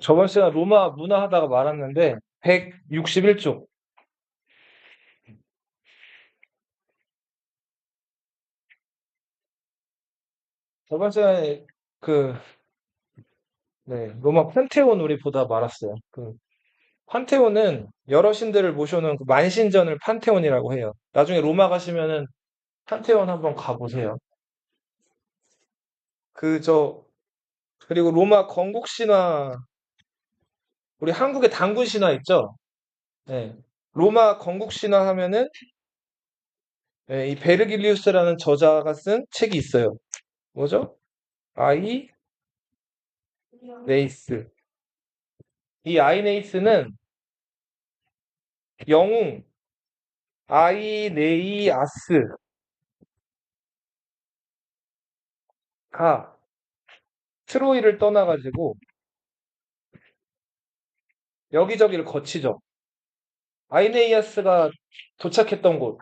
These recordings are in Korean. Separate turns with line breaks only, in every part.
저번 시간 로마 문화 하다가 말았는데 161쪽. 저번 시간에 그 네, 로마 판테온 우리 보다 말았어요. 그 판테온은 여러 신들을 모셔놓은 그 만신전을 판테온이라고 해요. 나중에 로마 가시면은 판테온 한번 가보세요. 그 저 그리고 로마 건국 신화, 우리 한국의 단군 신화 있죠? 네. 로마 건국 신화 하면은 네, 이 베르길리우스라는 저자가 쓴 책이 있어요. 뭐죠? 아이네이스. 이 아이네이스는 영웅 아이네이아스가 트로이를 떠나가지고 여기저기를 거치죠. 아이네이아스가 도착했던 곳,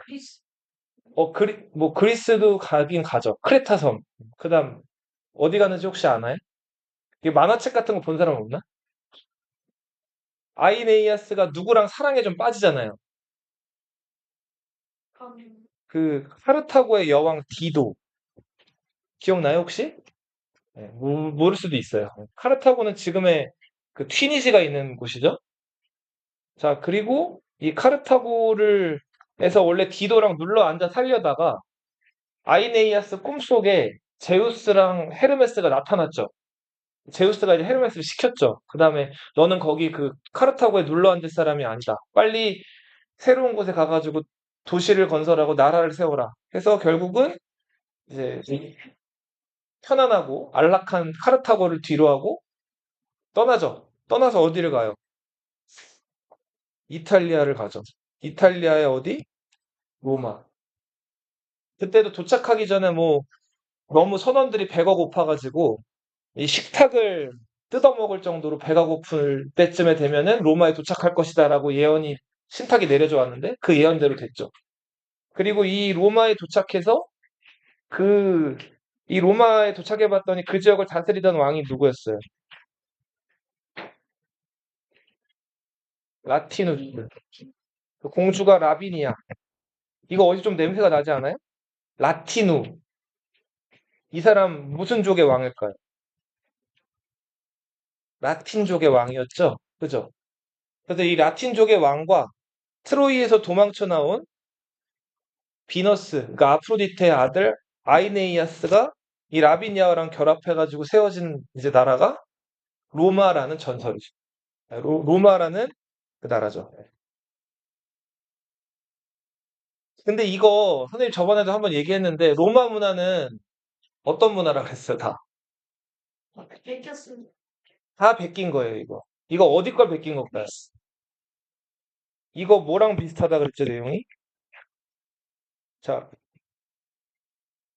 뭐 그리스도 가긴 가죠. 크레타 섬. 그다음 어디 가는지 혹시 아나요? 이 만화책 같은 거 본 사람 없나? 아이네이아스가 누구랑 사랑에 좀 빠지잖아요. 그 카르타고의 여왕 디도 기억나요 혹시? 네, 모를 수도 있어요. 카르타고는 지금의 그 튀니지가 있는 곳이죠. 자, 그리고 이 카르타고를 에서 원래 디도랑 눌러 앉아 살려다가 아이네이아스 꿈속에 제우스랑 헤르메스가 나타났죠. 제우스가 이제 헤르메스를 시켰죠. 그 다음에 너는 거기 그 카르타고에 눌러 앉을 사람이 아니다. 빨리 새로운 곳에 가가지고 도시를 건설하고 나라를 세워라. 해서 결국은 이제 이 편안하고 안락한 카르타고를 뒤로 하고 떠나죠. 떠나서 어디를 가요? 이탈리아를 가죠. 이탈리아의 어디? 로마. 그때도 도착하기 전에 뭐 너무 선원들이 배가 고파가지고 이 식탁을 뜯어먹을 정도로 배가 고플 때쯤에 되면은 로마에 도착할 것이다라고 예언이 신탁이 내려져 왔는데 그 예언대로 됐죠. 그리고 이 로마에 도착해서 그 이 로마에 도착해 봤더니 그 지역을 다스리던 왕이 누구였어요? 라티누스. 그 공주가 라비니아. 이거 어디 좀 냄새가 나지 않아요? 라티누. 이 사람 무슨 족의 왕일까요? 라틴족의 왕이었죠. 그죠? 그래서 이 라틴족의 왕과 트로이에서 도망쳐 나온 비너스, 그러니까 아프로디테의 아들 아이네이아스가 이 라비니아랑 결합해가지고 세워진 이제 나라가 로마라는 전설이죠. 로마라는 그 나라죠. 근데 이거 선생님 저번에도 한번 얘기했는데 로마 문화는 어떤 문화라 그랬어요? 다 베낀 거예요, 이거. 이거 어디 걸 베낀 걸까요? 이거 뭐랑 비슷하다 그랬죠, 내용이? 자,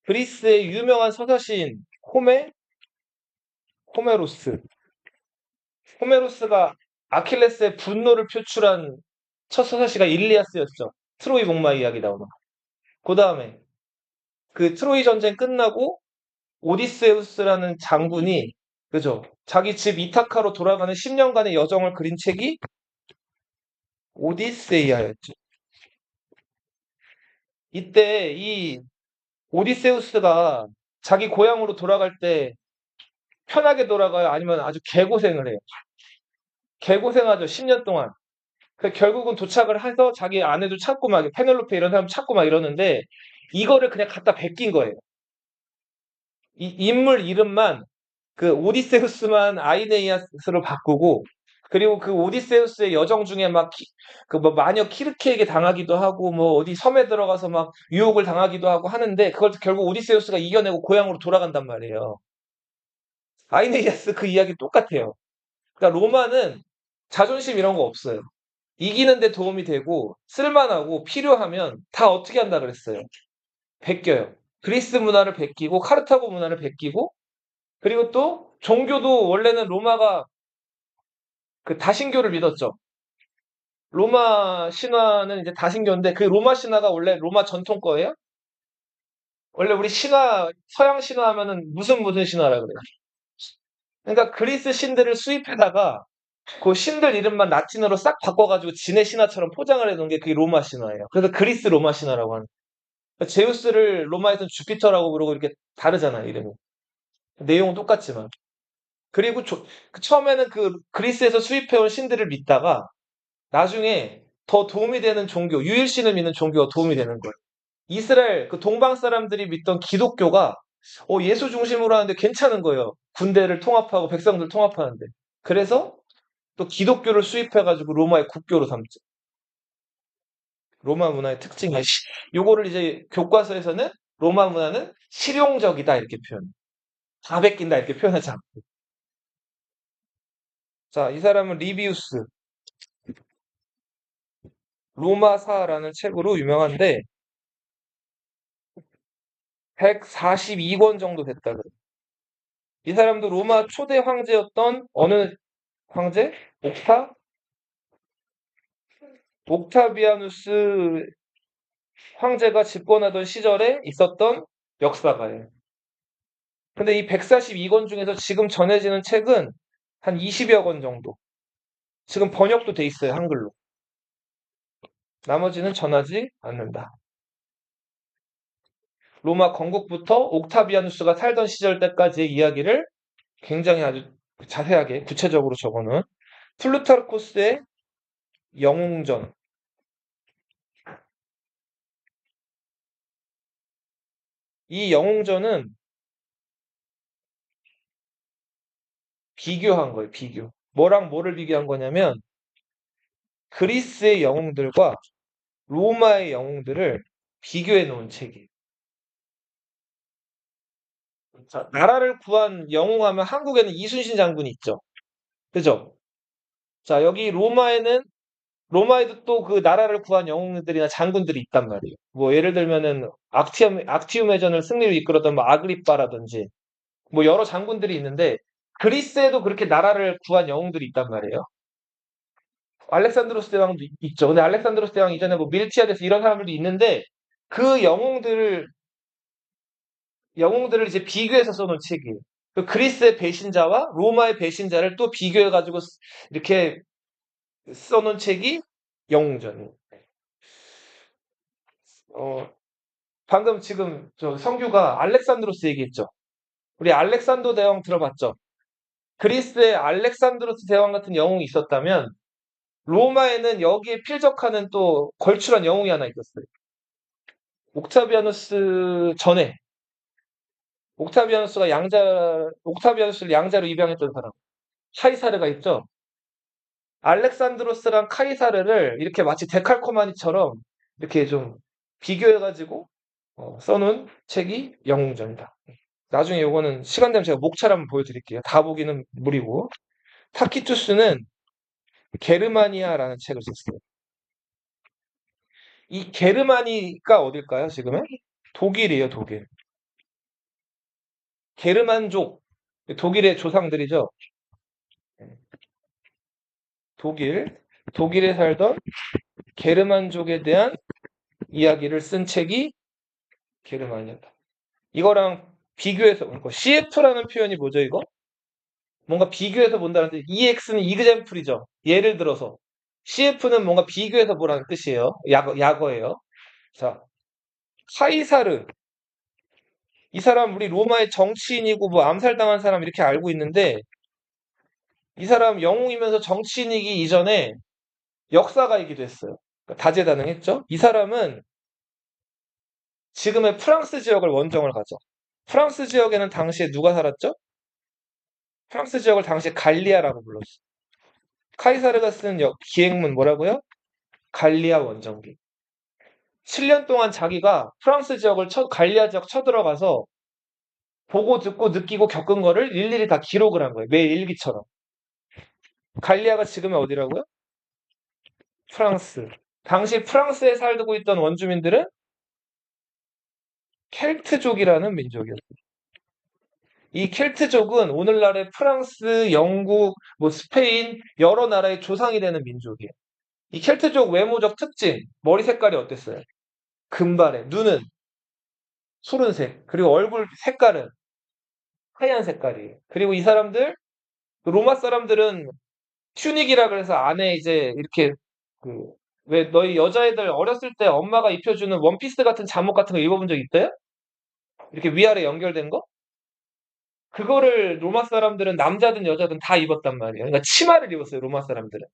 그리스의 유명한 서사시인 호메로스. 호메로스가 아킬레스의 분노를 표출한 첫 서사시가 일리아스였죠. 트로이 복마 이야기 나오는. 그 다음에 그 트로이 전쟁 끝나고 오디세우스라는 장군이 그죠? 자기 집 이타카로 돌아가는 10년간의 여정을 그린 책이 오디세이아였죠. 이때 이 오디세우스가 자기 고향으로 돌아갈 때 편하게 돌아가요? 아니면 아주 개고생을 해요? 개고생하죠. 10년 동안. 결국은 도착을 해서 자기 아내도 찾고 막 페넬로페 이런 사람 찾고 막 이러는데 이거를 그냥 갖다 베낀 거예요. 이 인물 이름만 그 오디세우스만 아이네이아스로 바꾸고 그리고 그 오디세우스의 여정 중에 막 그 뭐 마녀 키르케에게 당하기도 하고 뭐 어디 섬에 들어가서 막 유혹을 당하기도 하고 하는데 그걸 결국 오디세우스가 이겨내고 고향으로 돌아간단 말이에요. 아이네이아스 그 이야기 똑같아요. 그러니까 로마는 자존심 이런 거 없어요. 이기는데 도움이 되고 쓸만하고 필요하면 다 어떻게 한다 그랬어요. 베껴요. 그리스 문화를 베끼고 카르타고 문화를 베끼고 그리고 또 종교도 원래는 로마가 그 다신교를 믿었죠. 로마 신화는 이제 다신교인데 그 로마 신화가 원래 로마 전통 거예요? 원래 우리 신화 서양 신화 하면은 무슨 신화라 그래요? 그러니까 그리스 신들을 수입해다가 그 신들 이름만 라틴어로 싹 바꿔가지고 지네 신화처럼 포장을 해놓은 게 그게 로마 신화예요. 그래서 그리스 로마 신화라고 하는. 그러니까 제우스를 로마에서는 주피터라고 부르고 이렇게 다르잖아요, 이름이. 내용은 똑같지만. 그리고 처음에는 그 그리스에서 수입해온 신들을 믿다가 나중에 더 도움이 되는 종교, 유일신을 믿는 종교가 도움이 되는 거예요. 이스라엘 그 동방 사람들이 믿던 기독교가 예수 중심으로 하는데 괜찮은 거예요. 군대를 통합하고 백성들 통합하는데. 그래서 또 기독교를 수입해가지고 로마의 국교로 삼죠. 로마 문화의 특징이야. 요거를 이제 교과서에서는 로마 문화는 실용적이다 이렇게 표현. 다 베낀다 이렇게 표현하지 않고. 자, 이 사람은 리비우스 로마사라는 책으로 유명한데 142권 정도 됐다 그래. 이 사람도 로마 초대 황제였던 어느 황제? 옥타비아누스 황제가 집권하던 시절에 있었던 역사가예요. 근데 이 142권 중에서 지금 전해지는 책은 한 20여 권 정도. 지금 번역도 돼 있어요, 한글로. 나머지는 전하지 않는다. 로마 건국부터 옥타비아누스가 살던 시절 때까지의 이야기를 굉장히 아주 자세하게 구체적으로 적어놓은 플루타르코스의 영웅전. 이 영웅전은 비교한 거예요, 비교. 뭐랑 뭐를 비교한 거냐면 그리스의 영웅들과 로마의 영웅들을 비교해 놓은 책이에요. 자, 나라를 구한 영웅하면 한국에는 이순신 장군이 있죠. 그죠? 자, 여기 로마에도 또 그 나라를 구한 영웅들이나 장군들이 있단 말이에요. 뭐 예를 들면은 악티움 해전을 승리로 이끌었던 뭐 아그리빠라든지 뭐 여러 장군들이 있는데 그리스에도 그렇게 나라를 구한 영웅들이 있단 말이에요. 알렉산드로스 대왕도 있죠. 근데 알렉산드로스 대왕 이전에 뭐 밀티아데스 이런 사람들도 있는데 그 영웅들을 이제 비교해서 써놓은 책이에요. 그 그리스의 배신자와 로마의 배신자를 또 비교해가지고 이렇게 써놓은 책이 영웅전이에요. 어, 방금 지금 저 성규가 알렉산드로스 얘기했죠. 우리 알렉산더 대왕 들어봤죠? 그리스에 알렉산드로스 대왕 같은 영웅이 있었다면 로마에는 여기에 필적하는 또 걸출한 영웅이 하나 있었어요. 옥타비아누스 전에 옥타비아누스를 양자로 입양했던 사람 카이사르가 있죠. 알렉산드로스랑 카이사르를 이렇게 마치 데칼코마니처럼 이렇게 좀 비교해가지고 써놓은 책이 영웅전이다. 나중에 요거는 시간 되면 제가 목차를 한번 보여드릴게요. 다 보기는 무리고. 타키투스는 게르마니아라는 책을 썼어요. 이 게르마니가 어딜까요, 지금은? 독일이에요, 독일. 게르만족. 독일의 조상들이죠. 독일에 살던 게르만족에 대한 이야기를 쓴 책이 게르마니아다. 이거랑 비교해서, CF라는 표현이 뭐죠, 이거? 뭔가 비교해서 본다는데, EX는 이그젠플이죠. 예를 들어서. CF는 뭔가 비교해서 보라는 뜻이에요. 약어예요. 자, 카이사르. 이 사람 우리 로마의 정치인이고 뭐 암살당한 사람 이렇게 알고 있는데 이 사람 영웅이면서 정치인이기 이전에 역사가이기도 했어요. 그러니까 다재다능했죠. 이 사람은 지금의 프랑스 지역을 원정을 가죠. 프랑스 지역에는 당시에 누가 살았죠? 프랑스 지역을 당시에 갈리아라고 불렀어요. 카이사르가 쓴 기행문 뭐라고요? 갈리아 원정기. 7년 동안 자기가 프랑스 지역을 갈리아 지역 쳐들어가서 보고 듣고 느끼고 겪은 거를 일일이 다 기록을 한 거예요. 매일 일기처럼. 갈리아가 지금의 어디라고요? 프랑스. 당시 프랑스에 살고 있던 원주민들은 켈트족이라는 민족이었어요. 이 켈트족은 오늘날의 프랑스, 영국, 뭐 스페인 여러 나라의 조상이 되는 민족이에요. 이 켈트족 외모적 특징, 머리 색깔이 어땠어요? 금발에, 눈은 푸른색, 그리고 얼굴 색깔은 하얀 색깔이에요. 그리고 이 사람들 그 로마 사람들은 튜닉이라 그래서 안에 이제 이렇게 그 왜 너희 여자애들 어렸을 때 엄마가 입혀주는 원피스 같은 잠옷 같은 거 입어본 적 있어요? 이렇게 위아래 연결된 거? 그거를 로마 사람들은 남자든 여자든 다 입었단 말이에요. 그러니까 치마를 입었어요, 로마 사람들은.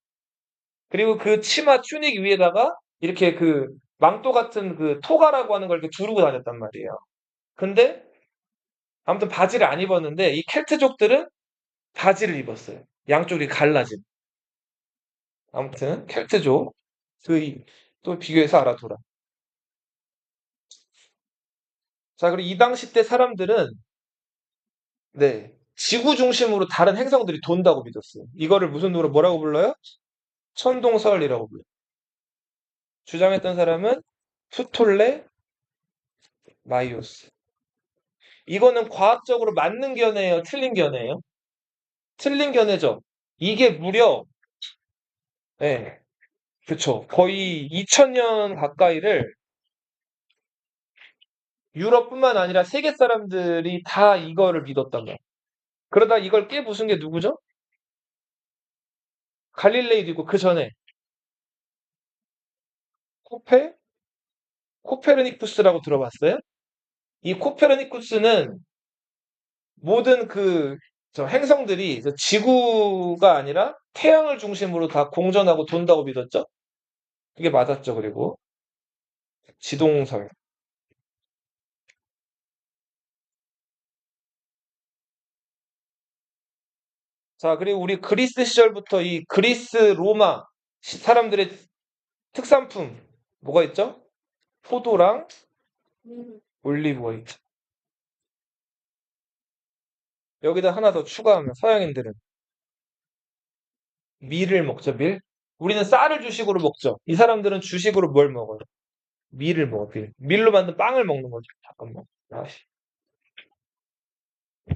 그리고 그 치마 튜닉 위에다가 이렇게 그 망토 같은 그 토가라고 하는 걸 이렇게 두르고 다녔단 말이에요. 근데 아무튼 바지를 안 입었는데 이 켈트족들은 바지를 입었어요. 양쪽이 갈라진. 아무튼 켈트족 또 비교해서 알아둬라. 자, 그리고 이 당시 때 사람들은 네, 지구 중심으로 다른 행성들이 돈다고 믿었어요. 이거를 무슨 노래 뭐라고 불러요? 천동설이라고 불러요. 주장했던 사람은 프톨레 마이오스. 이거는 과학적으로 맞는 견해예요, 틀린 견해예요? 틀린 견해죠. 이게 무려 네, 그쵸. 거의 2000년 가까이를 유럽뿐만 아니라 세계 사람들이 다 이거를 믿었단 말이에요. 그러다 이걸 깨부순 게 누구죠? 갈릴레이도 있고 그 전에 코페? 코페르니쿠스라고 들어봤어요? 이 코페르니쿠스는 모든 저 행성들이 저 지구가 아니라 태양을 중심으로 다 공전하고 돈다고 믿었죠? 그게 맞았죠, 그리고. 지동설. 자, 그리고 우리 그리스 시절부터 이 그리스, 로마 사람들의 특산품 뭐가 있죠? 포도랑 올리브 오일. 여기다 하나 더 추가하면 서양인들은 밀을 먹죠, 밀. 우리는 쌀을 주식으로 먹죠. 이 사람들은 주식으로 뭘 먹어요? 밀을 먹어, 밀. 밀로 만든 빵을 먹는 거죠. 잠깐만. 아씨,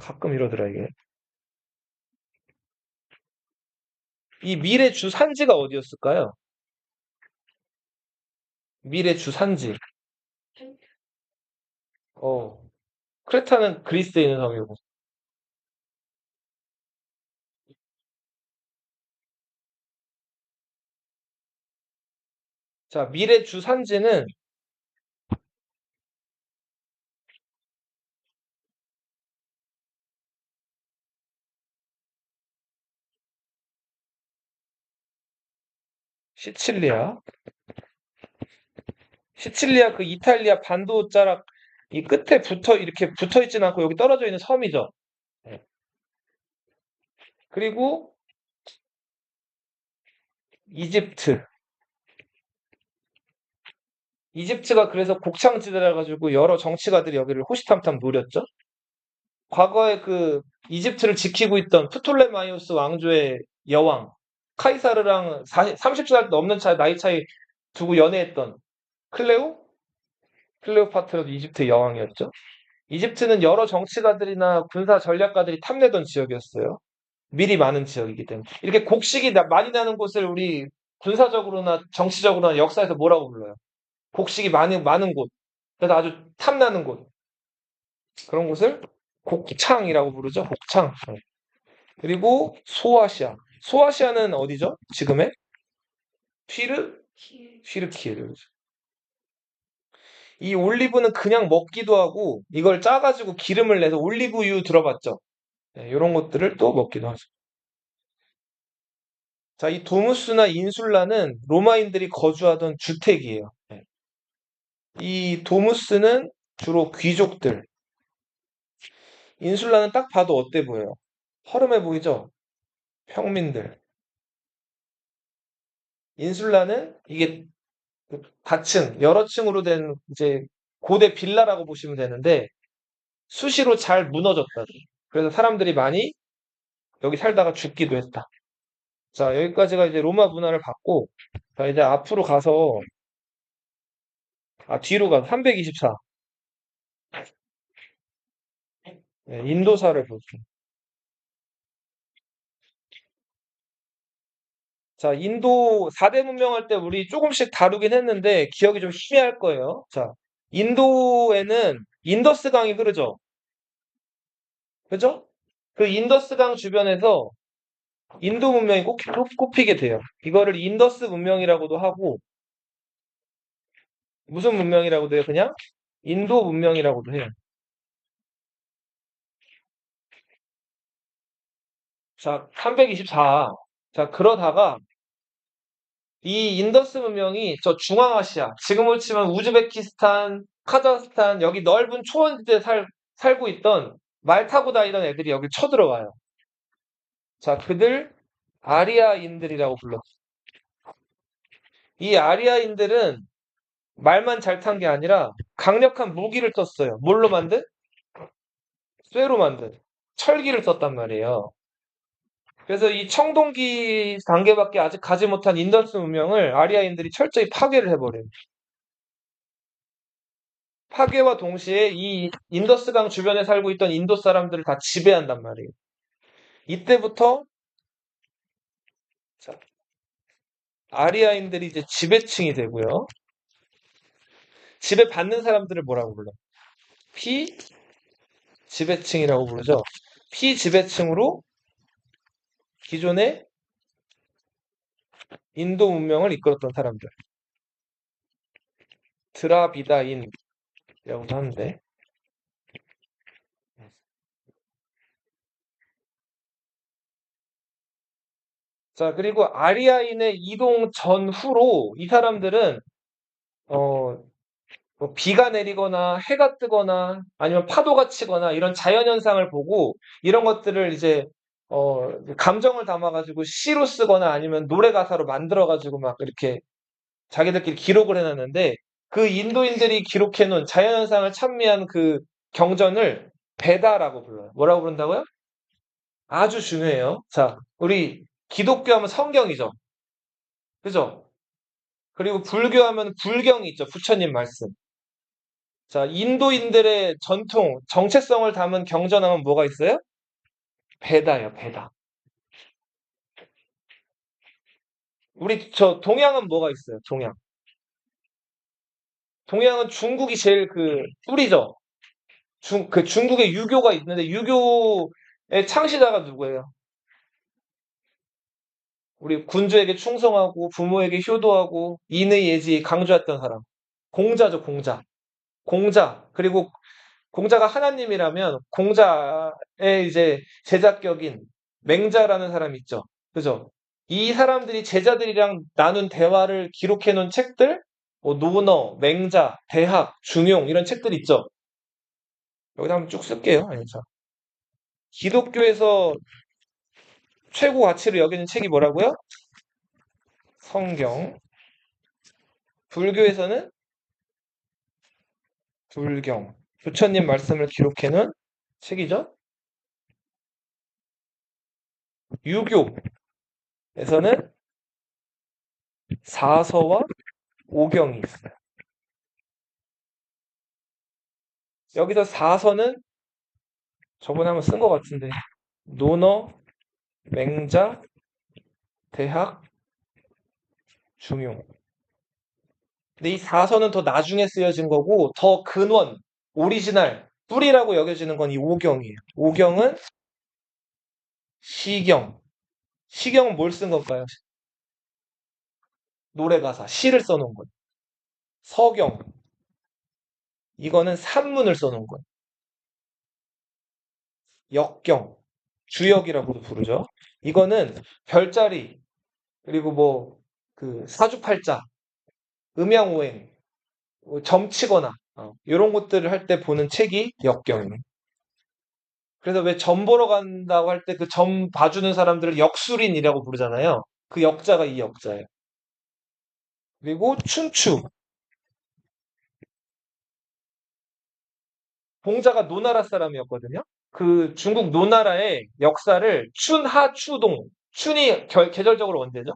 가끔 이러더라, 이게. 이 밀의 주산지가 어디였을까요? 밀의 주산지. 어, 크레타는 그리스에 있는 섬이고. 자, 밀의 주산지는 시칠리아. 시칠리아 그 이탈리아 반도 자락 이 끝에 이렇게 붙어 있진 않고 여기 떨어져 있는 섬이죠. 네. 그리고 이집트. 이집트가 그래서 곡창지대라 가지고 여러 정치가들이 여기를 호시탐탐 노렸죠. 과거에 그 이집트를 지키고 있던 프톨레마이오스 왕조의 여왕 카이사르랑 30살 넘는 나이 차이 두고 연애했던 클레오파트라도 이집트 여왕이었죠. 이집트는 여러 정치가들이나 군사 전략가들이 탐내던 지역이었어요. 밀이 많은 지역이기 때문에. 이렇게 곡식이 많이 나는 곳을 우리 군사적으로나 정치적으로나 역사에서 뭐라고 불러요? 곡식이 많은 곳. 그래서 아주 탐나는 곳. 그런 곳을 곡창이라고 부르죠. 곡창. 그리고 소아시아. 소아시아는 어디죠? 지금의? 튀르? 튀르키예요. 이 올리브는 그냥 먹기도 하고 이걸 짜가지고 기름을 내서 올리브유 들어봤죠? 네, 이런 것들을 또 먹기도 하죠. 자, 이 도무스나 인슐라는 로마인들이 거주하던 주택이에요. 네. 이 도무스는 주로 귀족들, 인슐라는 딱 봐도 어때 보여요? 허름해 보이죠? 평민들. 인슐라는 이게 그 다층, 여러 층으로 된 이제 고대 빌라라고 보시면 되는데 수시로 잘 무너졌다. 그래서 사람들이 많이 여기 살다가 죽기도 했다. 자, 여기까지가 이제 로마 문화를 봤고, 자, 이제 앞으로 가서, 뒤로 가서 324. 인도사를 볼게요. 자, 인도 4대 문명할 때 우리 조금씩 다루긴 했는데 기억이 좀 희미할 거예요. 자, 인도에는 인더스 강이 흐르죠. 그죠? 그 인더스 강 주변에서 인도 문명이 꼽히게 돼요. 이거를 인더스 문명이라고도 하고, 무슨 문명이라고도 해요? 그냥 인도 문명이라고도 해요. 자, 324. 자, 그러다가 이 인더스 문명이 저 중앙아시아, 지금으로 치면 우즈베키스탄, 카자흐스탄, 여기 넓은 초원지대에 살고 있던 말 타고 다니던 애들이 여기 쳐들어와요. 자, 그들 아리아인들이라고 불렀어요. 이 아리아인들은 말만 잘 탄 게 아니라 강력한 무기를 썼어요. 뭘로 만든? 쇠로 만든 철기를 썼단 말이에요. 그래서 이 청동기 단계밖에 아직 가지 못한 인더스 문명을 아리아인들이 철저히 파괴를 해버려요. 파괴와 동시에 이 인더스강 주변에 살고 있던 인도 사람들을 다 지배한단 말이에요. 이때부터 자, 아리아인들이 이제 지배층이 되고요. 지배받는 사람들을 뭐라고 불러? 피지배층이라고 부르죠. 피지배층으로 기존의 인도 문명을 이끌었던 사람들. 드라비다인이라고도 하는데. 자, 그리고 아리아인의 이동 전후로 이 사람들은 어, 뭐 비가 내리거나 해가 뜨거나 아니면 파도가 치거나 이런 자연현상을 보고 이런 것들을 이제 감정을 담아가지고 시로 쓰거나 아니면 노래 가사로 만들어가지고 막 이렇게 자기들끼리 기록을 해놨는데 그 인도인들이 기록해놓은 자연현상을 찬미한 그 경전을 베다라고 불러요. 뭐라고 부른다고요? 아주 중요해요. 자, 우리 기독교 하면 성경이죠. 그죠? 그리고 불교 하면 불경이 있죠. 부처님 말씀. 자, 인도인들의 전통, 정체성을 담은 경전하면 뭐가 있어요? 베다예요, 베다. 우리 저 동양은 뭐가 있어요? 동양. 동양은 중국이 제일 그 뿌리죠. 그 중국에 유교가 있는데 유교의 창시자가 누구예요? 우리 군주에게 충성하고 부모에게 효도하고 인의 예지 강조했던 사람. 공자죠, 공자. 공자. 그리고 공자가 하나님이라면 공자의 이제 제자격인 맹자라는 사람이 있죠. 그죠? 이 사람들이 제자들이랑 나눈 대화를 기록해 놓은 책들, 뭐 논어, 맹자, 대학, 중용 이런 책들 있죠. 여기다 한번 쭉 쓸게요. 아니, 자. 기독교에서 최고 가치를 여기는 책이 뭐라고요? 성경. 불교에서는 불경. 부처님 말씀을 기록해 놓은 책이죠. 유교에서는 사서와 오경이 있어요. 여기서 사서는 저번에 한번 쓴 것 같은데 논어, 맹자, 대학, 중용. 근데 이 사서는 더 나중에 쓰여진 거고 더 근원, 오리지널, 뿌리라고 여겨지는 건 이 오경이에요. 오경은 시경. 시경은 뭘 쓴 걸까요? 노래 가사, 시를 써놓은 거예요. 서경. 이거는 산문을 써놓은 거예요. 역경. 주역이라고도 부르죠. 이거는 별자리, 그리고 뭐, 그, 사주팔자, 음양오행, 뭐 점치거나 이런 것들을 할 때 보는 책이 역경이에요. 그래서 왜 점 보러 간다고 할 때 그 점 봐주는 사람들을 역술인이라고 부르잖아요. 그 역자가 이 역자예요. 그리고 춘추. 봉자가 노나라 사람이었거든요. 그 중국 노나라의 역사를 춘하추동. 춘이 계절적으로 언제죠?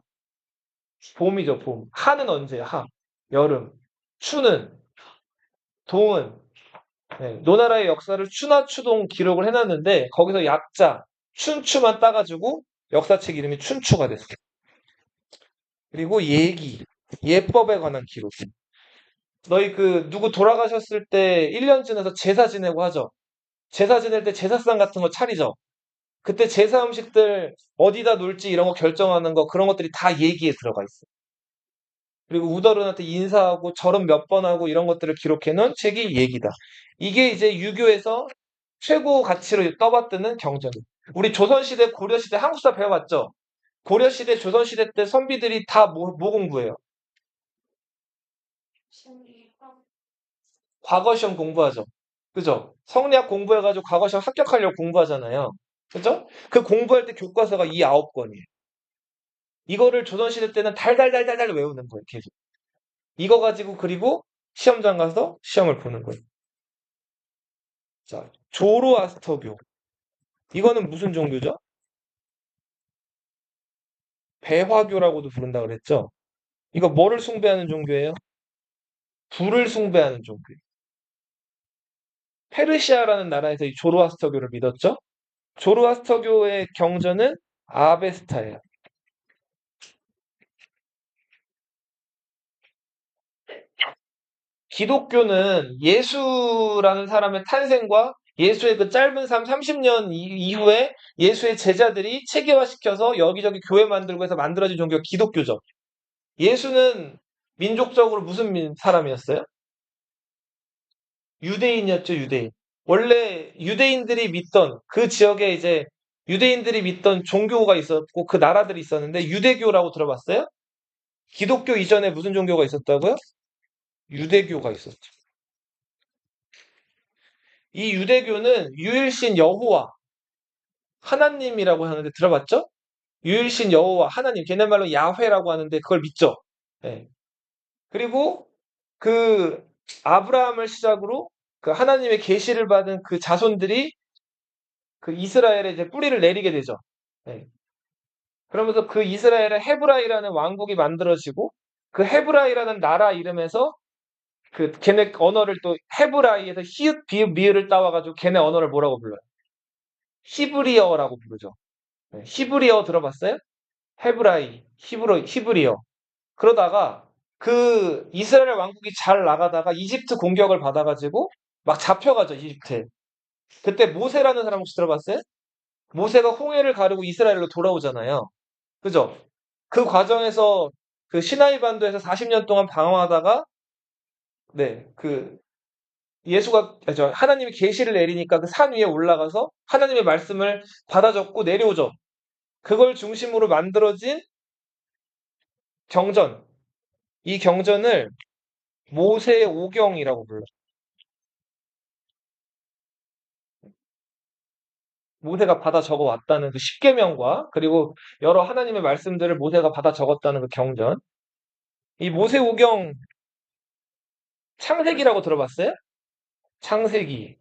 봄이죠, 봄. 하는 언제야, 하. 여름. 추는, 동은 네, 노나라의 역사를 추나추동 기록을 해놨는데 거기서 약자 춘추만 따가지고 역사책 이름이 춘추가 됐어요. 그리고 예기, 예법에 관한 기록. 너희 그 누구 돌아가셨을 때 1년 지나서 제사 지내고 하죠. 제사 지낼 때 제사상 같은 거 차리죠. 그때 제사 음식들 어디다 놓을지 이런 거 결정하는 거 그런 것들이 다 얘기에 들어가 있어요. 그리고 우더른한테 인사하고 절은 몇 번 하고 이런 것들을 기록해 놓은 책이 얘기다. 이게 이제 유교에서 최고 가치로 떠받드는 경전이에요. 우리 조선시대, 고려시대, 한국사 배워봤죠? 고려시대, 조선시대 때 선비들이 다 뭐 공부해요? 과거 시험 공부하죠. 그죠? 성리학 공부해가지고 과거 시험 합격하려고 공부하잖아요. 그죠? 그 공부할 때 교과서가 이 9권이에요. 이거를 조선시대 때는 달달달달달 외우는 거예요, 계속. 이거 가지고 그리고 시험장 가서 시험을 보는 거예요. 자, 조로아스터교. 이거는 무슨 종교죠? 배화교라고도 부른다 그랬죠? 이거 뭐를 숭배하는 종교예요? 불을 숭배하는 종교예요. 페르시아라는 나라에서 이 조로아스터교를 믿었죠? 조로아스터교의 경전은 아베스타예요. 기독교는 예수라는 사람의 탄생과 예수의 그 짧은 삶 30년 이후에 예수의 제자들이 체계화시켜서 여기저기 교회 만들고 해서 만들어진 종교가 기독교죠. 예수는 민족적으로 무슨 사람이었어요? 유대인이었죠, 유대인. 원래 유대인들이 믿던 그 지역에 이제 유대인들이 믿던 종교가 있었고 그 나라들이 있었는데 유대교라고 들어봤어요? 기독교 이전에 무슨 종교가 있었다고요? 유대교가 있었죠. 이 유대교는 유일신 여호와 하나님이라고 하는데 들어봤죠? 유일신 여호와 하나님 걔네말로 야훼라고 하는데 그걸 믿죠. 예. 그리고 그 아브라함을 시작으로 그 하나님의 계시를 받은 그 자손들이 그 이스라엘에 이제 뿌리를 내리게 되죠. 예. 그러면서 그 이스라엘의 헤브라이라는 왕국이 만들어지고 그 헤브라이라는 나라 이름에서 그 걔네 언어를 또 헤브라이에서 히읗 비읍 미을을 따와가지고 걔네 언어를 뭐라고 불러요? 히브리어라고 부르죠. 네, 히브리어 들어봤어요? 헤브라이, 히브리어. 그러다가 그 이스라엘 왕국이 잘 나가다가 이집트 공격을 받아가지고 막 잡혀가죠, 이집트에. 그때 모세라는 사람 혹시 들어봤어요? 모세가 홍해를 가르고 이스라엘로 돌아오잖아요. 그죠? 그 과정에서 그 시나이 반도에서 40년 동안 방황하다가 네, 그 예수가 하나님이 계시를 내리니까 그 산 위에 올라가서 하나님의 말씀을 받아 적고 내려오죠. 그걸 중심으로 만들어진 경전. 이 경전을 모세오경이라고 불러요. 모세가 받아 적어 왔다는 그 십계명과 그리고 여러 하나님의 말씀들을 모세가 받아 적었다는 그 경전. 이 모세오경 창세기라고 들어봤어요? 창세기.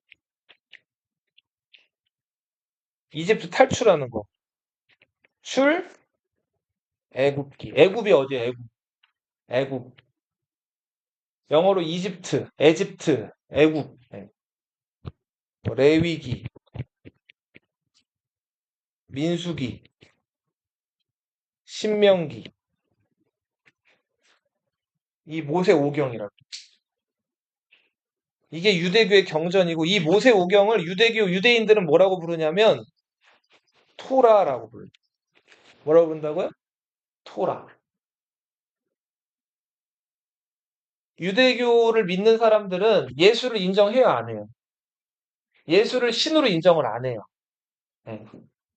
이집트 탈출하는 거. 출 애굽기. 애굽이 어디야? 애굽. 애굽. 영어로 이집트, 에집트, 애굽. 네. 레위기, 민수기, 신명기. 이 모세오경이라고. 이게 유대교의 경전이고 이 모세오경을 유대교 유대인들은 뭐라고 부르냐면 토라라고 불러요. 뭐라고 부른다고요? 토라. 유대교를 믿는 사람들은 예수를 인정해요, 안 해요? 예수를 신으로 인정을 안 해요. 네.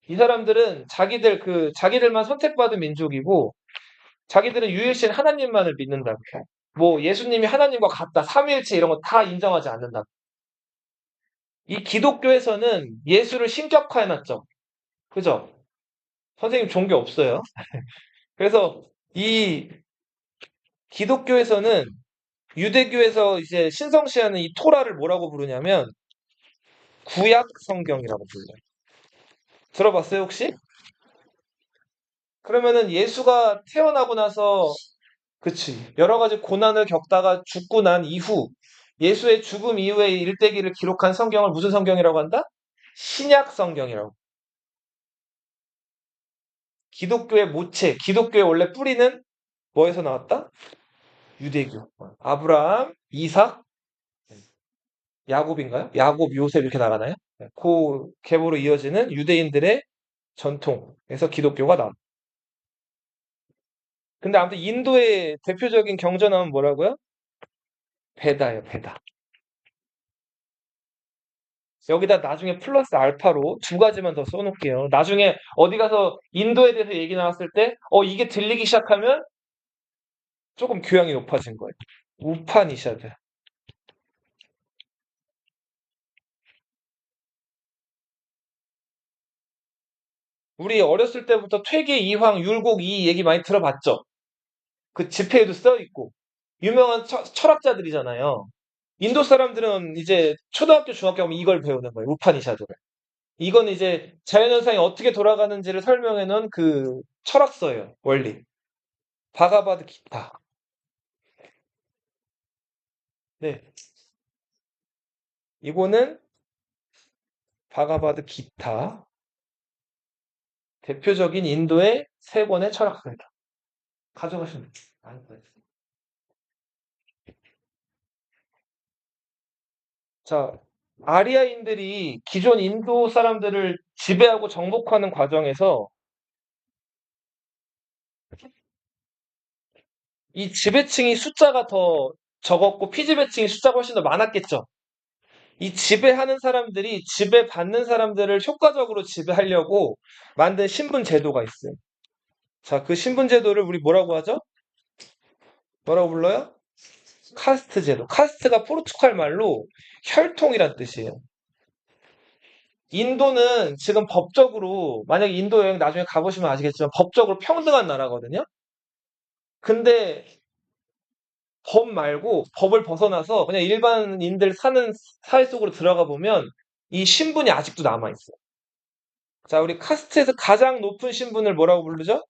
이 사람들은 자기들만 선택받은 민족이고 자기들은 유일신 하나님만을 믿는다고 해요. 뭐 예수님이 하나님과 같다, 삼위일체 이런 거 다 인정하지 않는다. 이 기독교에서는 예수를 신격화해놨죠. 그죠? 선생님 종교 없어요. 그래서 이 기독교에서는 유대교에서 이제 신성시하는 이 토라를 뭐라고 부르냐면 구약 성경이라고 불러요. 들어봤어요, 혹시? 그러면은 예수가 태어나고 나서 그치. 여러 가지 고난을 겪다가 죽고 난 이후 예수의 죽음 이후의 일대기를 기록한 성경을 무슨 성경이라고 한다? 신약 성경이라고. 기독교의 모체, 기독교의 원래 뿌리는 뭐에서 나왔다? 유대교. 아브라함, 이삭, 야곱인가요? 야곱, 요셉 이렇게 나가나요? 그 계보로 이어지는 유대인들의 전통에서 기독교가 나와. 근데 아무튼 인도의 대표적인 경전하면 뭐라고요? 베다예요, 베다. 여기다 나중에 플러스 알파로 두 가지만 더 써놓을게요. 나중에 어디 가서 인도에 대해서 얘기 나왔을 때, 이게 들리기 시작하면 조금 교양이 높아진 거예요. 우파니샤드. 우리 어렸을 때부터 퇴계 이황 율곡 이 얘기 많이 들어봤죠? 그 지폐에도 써 있고. 유명한 철학자들이잖아요. 인도 사람들은 이제 초등학교, 중학교 하면 이걸 배우는 거예요. 우파니샤드를. 이건 이제 자연현상이 어떻게 돌아가는지를 설명해 놓은 그 철학서예요. 원리. 바가바드 기타. 네. 이거는 바가바드 기타. 대표적인 인도의 세 권의 철학서입니다. 가져가시면 돼요. 자, 아리아인들이 기존 인도 사람들을 지배하고 정복하는 과정에서 이 지배층이 숫자가 더 적었고 피지배층이 숫자가 훨씬 더 많았겠죠. 이 지배하는 사람들이 지배받는 사람들을 효과적으로 지배하려고 만든 신분 제도가 있어요. 자, 그 신분 제도를 우리 뭐라고 하죠? 뭐라고 불러요? 카스트 제도. 카스트가 포르투갈 말로 혈통이란 뜻이에요. 인도는 지금 법적으로, 만약에 인도 여행 나중에 가보시면 아시겠지만 법적으로 평등한 나라거든요? 근데 법 말고 법을 벗어나서 그냥 일반인들 사는 사회 속으로 들어가 보면 이 신분이 아직도 남아있어요. 자, 우리 카스트에서 가장 높은 신분을 뭐라고 부르죠?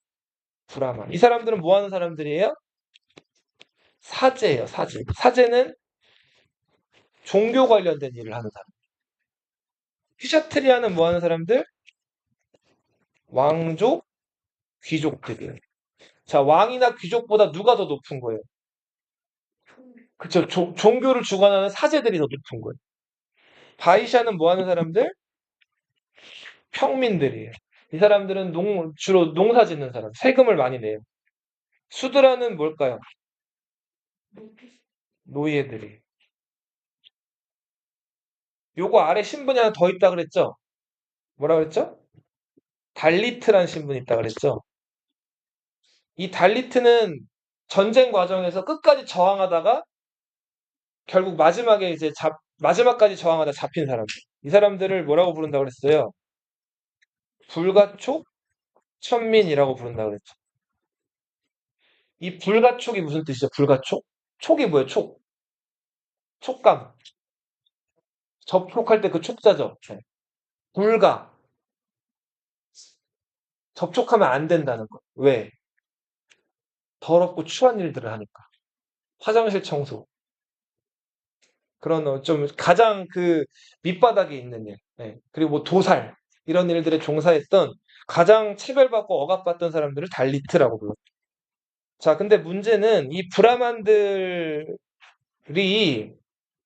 브라만. 이 사람들은 뭐 하는 사람들이에요? 사제예요, 사제. 사제는 종교 관련된 일을 하는 사람. 휘샤트리아는 뭐 하는 사람들? 왕족, 귀족들이에요. 자, 왕이나 귀족보다 누가 더 높은 거예요? 그쵸. 종교를 주관하는 사제들이 더 높은 거예요. 바이샤는 뭐 하는 사람들? 평민들이에요. 이 사람들은 주로 농사 짓는 사람, 세금을 많이 내요. 수드라는 뭘까요? 노예들이. 요거 아래 신분이 하나 더 있다 그랬죠? 뭐라 그랬죠? 달리트란 신분이 있다 그랬죠? 이 달리트는 전쟁 과정에서 끝까지 저항하다가 결국 마지막에 이제 마지막까지 저항하다 잡힌 사람들. 이 사람들을 뭐라고 부른다고 그랬어요? 불가촉 천민이라고 부른다고 그랬죠. 이 불가촉이 무슨 뜻이죠? 불가촉? 촉이 뭐예요? 촉. 촉감. 접촉할 때 그 촉자죠. 네. 불가. 접촉하면 안 된다는 거. 왜? 더럽고 추한 일들을 하니까. 화장실 청소. 그런 좀 가장 그 밑바닥에 있는 일. 네. 그리고 뭐 도살. 이런 일들에 종사했던 가장 차별받고 억압받던 사람들을 달리트라고 불러요. 자, 근데 문제는 이 브라만들이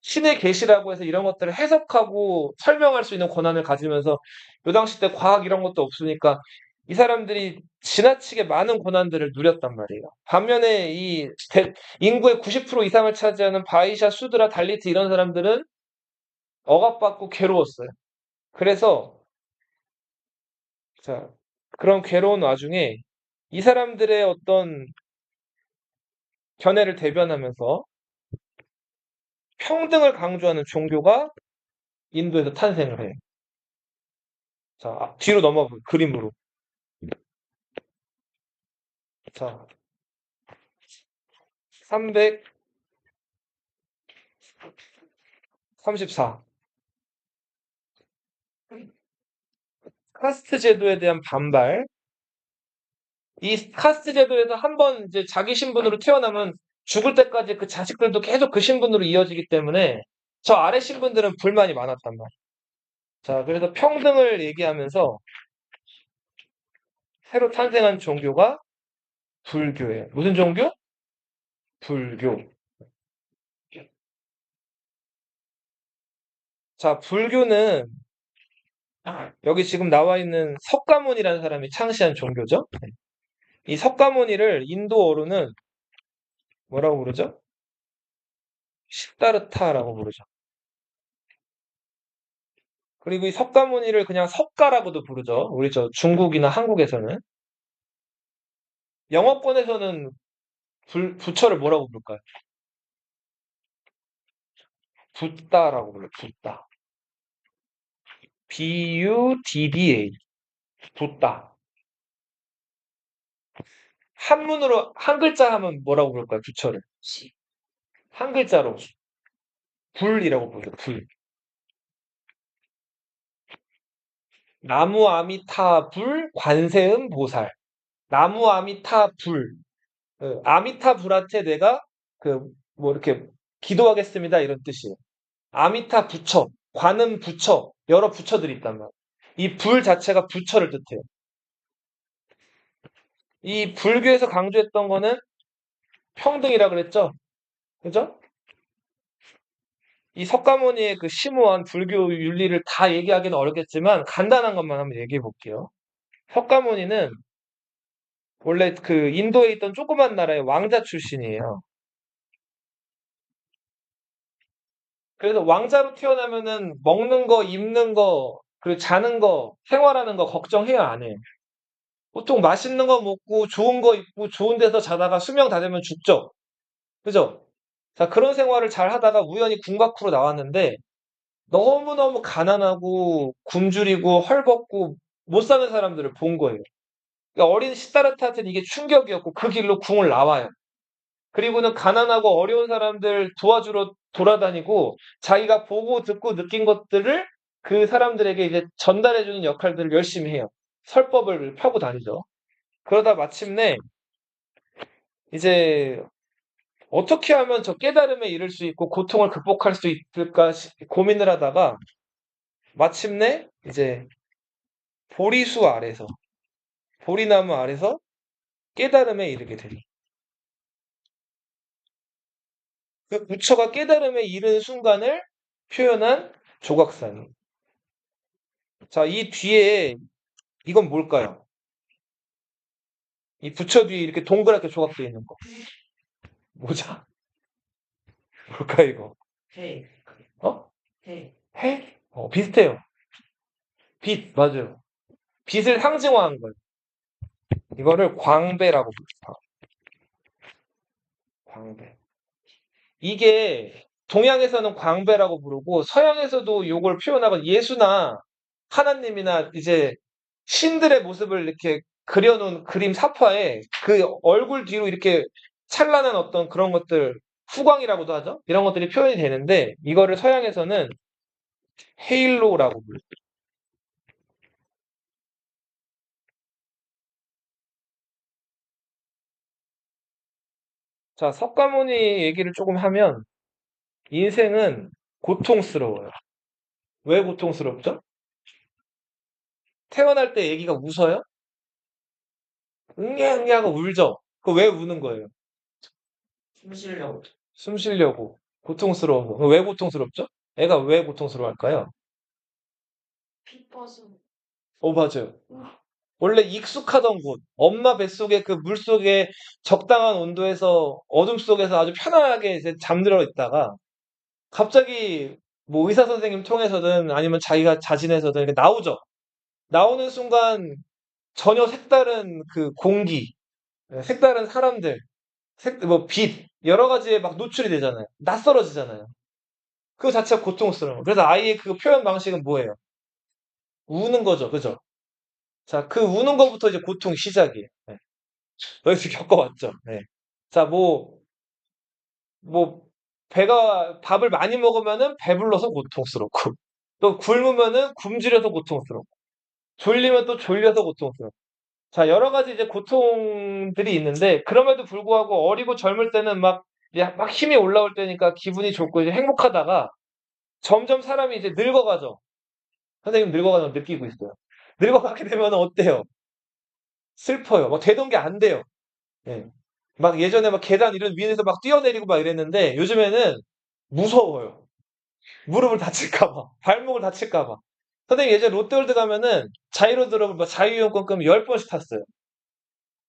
신의 계시라고 해서 이런 것들을 해석하고 설명할 수 있는 권한을 가지면서 요 당시 때 과학 이런 것도 없으니까 이 사람들이 지나치게 많은 권한들을 누렸단 말이에요. 반면에 인구의 90% 이상을 차지하는 바이샤, 수드라, 달리트 이런 사람들은 억압받고 괴로웠어요. 그래서 자, 그런 괴로운 와중에 이 사람들의 어떤 견해를 대변하면서 평등을 강조하는 종교가 인도에서 탄생을 해요. 자, 뒤로 넘어가 그림으로. 자, 334. 카스트 제도에 대한 반발. 이 카스트 제도에서 한번 이제 자기 신분으로 태어나면 죽을 때까지 그 자식들도 계속 그 신분으로 이어지기 때문에 저 아래 신분들은 불만이 많았단 말이에요. 자, 그래서 평등을 얘기하면서 새로 탄생한 종교가 불교예요. 무슨 종교? 불교. 자, 불교는 여기 지금 나와 있는 석가모니라는 사람이 창시한 종교죠. 이 석가모니를 인도어로는 뭐라고 부르죠? 시다르타라고 부르죠. 그리고 이 석가모니를 그냥 석가라고도 부르죠. 우리 저 중국이나 한국에서는. 영어권에서는 부처를 뭐라고 부를까요? 붓다라고 불러요. 붓다. Budda. 붓다. 한문으로 한 글자 하면 뭐라고 부를까요? 부처를. 한 글자로 불이라고 부르죠. 불. 나무 아미타 불 관세음 보살. 나무 아미타 불. 아미타 불한테 내가 그 뭐 이렇게 기도하겠습니다 이런 뜻이에요. 아미타 부처, 관음 부처, 여러 부처들이 있단 말이에요. 이 불 자체가 부처를 뜻해요. 이 불교에서 강조했던 거는 평등이라 그랬죠? 그죠? 이 석가모니의 그 심오한 불교 윤리를 다 얘기하기는 어렵겠지만 간단한 것만 한번 얘기해 볼게요. 석가모니는 원래 그 인도에 있던 조그만 나라의 왕자 출신이에요. 그래서 왕자로 태어나면은 먹는 거, 입는 거, 그리고 자는 거, 생활하는 거 걱정해요, 안 해요? 보통 맛있는 거 먹고 좋은 거 입고 좋은 데서 자다가 수명 다 되면 죽죠. 그죠? 자, 그런 생활을 잘 하다가 우연히 궁각후로 나왔는데 너무너무 가난하고 굶주리고 헐벗고 못 사는 사람들을 본 거예요. 그러니까 어린 시다르타한테는 이게 충격이었고 그 길로 궁을 나와요. 그리고는 가난하고 어려운 사람들 도와주러 돌아다니고 자기가 보고 듣고 느낀 것들을 그 사람들에게 이제 전달해주는 역할들을 열심히 해요. 설법을 펴고 다니죠. 그러다 마침내 이제 어떻게 하면 저 깨달음에 이를 수 있고 고통을 극복할 수 있을까 고민을 하다가 마침내 이제 보리수 아래서 보리나무 아래서 깨달음에 이르게 됩니다. 그 부처가 깨달음에 이르는 순간을 표현한 조각상이. 자, 이 뒤에 이건 뭘까요? 이 부처 뒤에 이렇게 동그랗게 조각되어 있는 거. 뭐죠? 뭘까 이거?
해,
어?
해.
해? 비슷해요. 빛, 맞아요. 빛을 상징화한 거예요. 이거를 광배라고 불러요. 광배. 이게 동양에서는 광배라고 부르고 서양에서도 이걸 표현하고 예수나 하나님이나 이제 신들의 모습을 이렇게 그려놓은 그림 사파에 그 얼굴 뒤로 이렇게 찬란한 어떤 그런 것들 후광이라고도 하죠. 이런 것들이 표현이 되는데 이거를 서양에서는 헤일로라고 불러요. 자, 석가모니 얘기를 조금 하면 인생은 고통스러워요. 왜 고통스럽죠? 태어날 때 애기가 웃어요? 응애응애하고 울죠. 그 왜 우는 거예요?
숨 쉬려고.
숨 쉬려고. 고통스러워서. 왜 고통스럽죠? 애가 왜 고통스러워할까요?
피버스.
맞아요. 원래 익숙하던 곳, 엄마 뱃속에 그 물 속에 적당한 온도에서 어둠 속에서 아주 편안하게 이제 잠들어 있다가 갑자기 뭐 의사 선생님 통해서든 아니면 자기가 자진해서든 이렇게 나오죠. 나오는 순간 전혀 색다른 그 공기, 색다른 사람들, 뭐 빛, 여러 가지에 막 노출이 되잖아요. 낯설어지잖아요. 그거 자체가 고통스러워요. 그래서 아이의 그 표현 방식은 뭐예요? 우는 거죠. 그죠? 자, 그 우는 거부터 이제 고통 시작이에요. 네. 여기서 겪어왔죠. 네. 자, 뭐, 배가, 밥을 많이 먹으면은 배불러서 고통스럽고, 또 굶으면은 굶주려서 고통스럽고, 졸리면 또 졸려서 고통스럽고. 자, 여러 가지 이제 고통들이 있는데, 그럼에도 불구하고 어리고 젊을 때는 이제 막 힘이 올라올 때니까 기분이 좋고 이제 행복하다가 점점 사람이 이제 늙어가죠. 선생님 늙어가는 거 느끼고 있어요. 늙어가게 되면 어때요? 슬퍼요. 되던 게 안 돼요. 예. 막 예전에 막 계단 이런 위에서 막 뛰어내리고 막 이랬는데 요즘에는 무서워요. 무릎을 다칠까 봐. 발목을 다칠까 봐. 선생님 예전에 롯데월드 가면은 자유로드롭 자유이용권 끄면 10번씩 탔어요.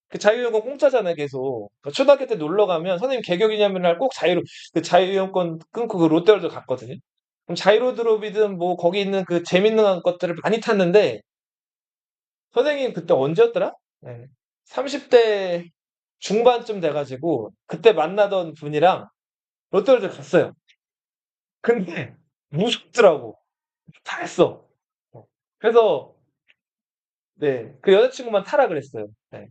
그 자유이용권 공짜잖아요, 계속. 초등학교 때 놀러 가면 선생님 개교기념일날 꼭 그 자유이용권 끊고 그 롯데월드 갔거든요. 그럼 자유로드롭이든 뭐 거기 있는 그 재밌는 것들을 많이 탔는데 선생님 그때 언제였더라? 네. 30대 중반쯤 돼가지고 그때 만나던 분이랑 롯데월드 갔어요. 근데 무섭더라고. 다 했어. 그래서 네, 그 여자친구만 타라 그랬어요. 네.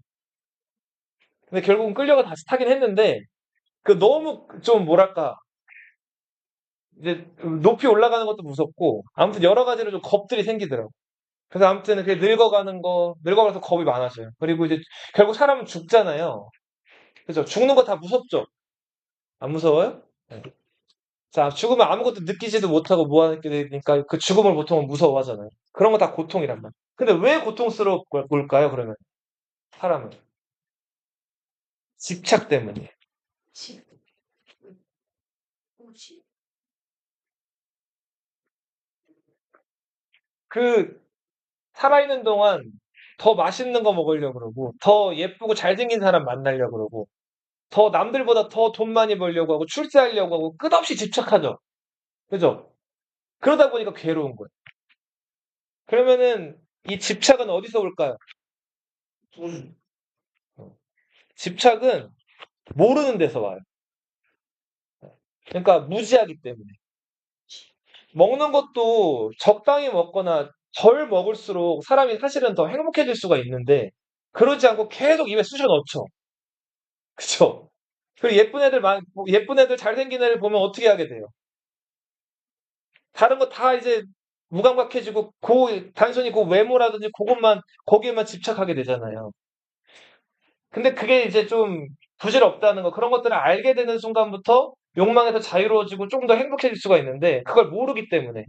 근데 결국은 끌려가 다시 타긴 했는데 그 너무 좀 뭐랄까 이제 높이 올라가는 것도 무섭고 아무튼 여러 가지로 좀 겁들이 생기더라고. 그래서 아무튼 그 늙어가서 겁이 많아져요. 그리고 이제 결국 사람은 죽잖아요. 그죠? 죽는 거 다 무섭죠? 안 무서워요? 네. 자, 죽으면 아무것도 느끼지도 못하고 뭐 하게 되니까 그 죽음을 보통은 무서워하잖아요. 그런 거 다 고통이란 말이에요. 근데 왜 고통스러울까요, 그러면? 사람은. 집착 때문이에요.
치. 혹시
그, 살아있는 동안 더 맛있는 거 먹으려고 그러고, 더 예쁘고 잘생긴 사람 만나려고 그러고, 더 남들보다 더 돈 많이 벌려고 하고, 출세하려고 하고, 끝없이 집착하죠. 그죠? 그러다 보니까 괴로운 거예요. 그러면은, 이 집착은 어디서 올까요?
돈.
집착은 모르는 데서 와요. 그러니까 무지하기 때문에. 먹는 것도 적당히 먹거나 덜 먹을수록 사람이 사실은 더 행복해질 수가 있는데, 그러지 않고 계속 입에 쑤셔 넣죠. 그쵸? 그리고 예쁜 애들 잘생긴 애를 보면 어떻게 하게 돼요? 다른 거 다 이제 무감각해지고, 단순히 그 외모라든지 거기에만 집착하게 되잖아요. 근데 그게 이제 좀 부질없다는 거, 그런 것들을 알게 되는 순간부터 욕망에서 자유로워지고 좀 더 행복해질 수가 있는데, 그걸 모르기 때문에.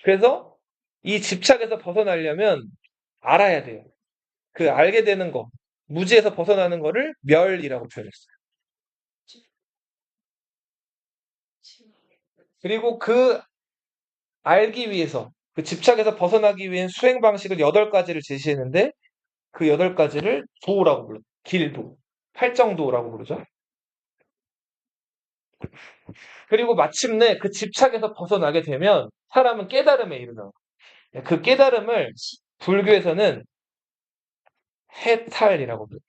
그래서 이 집착에서 벗어나려면 알아야 돼요. 그 알게 되는 거, 무지에서 벗어나는 거를 멸이라고 표현했어요. 그리고 그 알기 위해서, 그 집착에서 벗어나기 위한 수행 방식을 8가지를 제시했는데 그 8가지를 도라고 불러요. 길도. 팔정도라고 부르죠. 그리고 마침내 그 집착에서 벗어나게 되면 사람은 깨달음에 이르러. 그 깨달음을 불교에서는 해탈이라고 불러요.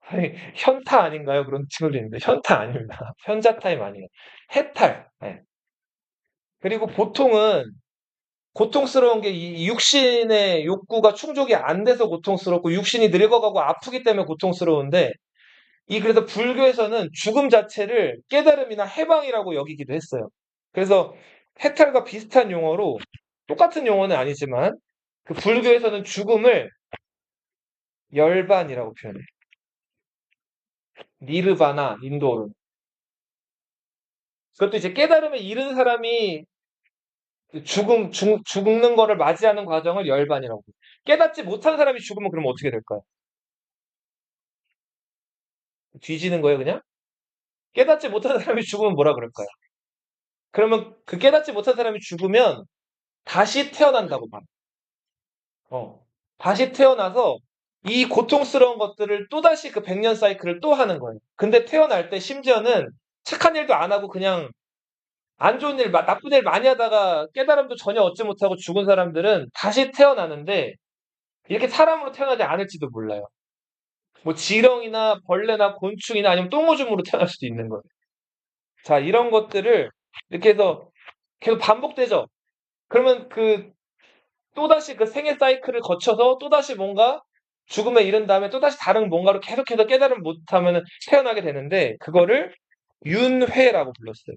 아니, 현타 아닌가요? 그런 친구도 있는데 현타 아닙니다. 현자 타임 아니에요. 해탈. 네. 그리고 보통은 고통스러운 게 이 육신의 욕구가 충족이 안 돼서 고통스럽고 육신이 늙어가고 아프기 때문에 고통스러운데 그래서 불교에서는 죽음 자체를 깨달음이나 해방이라고 여기기도 했어요. 그래서 해탈과 비슷한 용어로 똑같은 용어는 아니지만 그 불교에서는 죽음을 열반이라고 표현해요. 니르바나, 인도어로. 그것도 이제 깨달음에 이른 사람이 죽는 거를 맞이하는 과정을 열반이라고. 깨닫지 못한 사람이 죽으면 그러면 어떻게 될까요? 뒤지는 거예요, 그냥? 깨닫지 못한 사람이 죽으면 뭐라 그럴까요? 그러면 그 깨닫지 못한 사람이 죽으면 다시 태어난다고 봐. 어. 다시 태어나서 이 고통스러운 것들을 또다시 그 100년 사이클을 또 하는 거예요. 근데 태어날 때 심지어는 착한 일도 안 하고 그냥 안 좋은 일, 나쁜 일 많이 하다가 깨달음도 전혀 얻지 못하고 죽은 사람들은 다시 태어나는데 이렇게 사람으로 태어나지 않을지도 몰라요. 뭐 지렁이나 벌레나 곤충이나 아니면 똥오줌으로 태어날 수도 있는 거예요. 자, 이런 것들을 이렇게 해서 계속 반복되죠. 그러면 또다시 그 생애 사이클을 거쳐서 또다시 뭔가 죽음에 이른 다음에 또다시 다른 뭔가로 계속해서 깨달음 못하면 태어나게 되는데 그거를 윤회라고 불렀어요.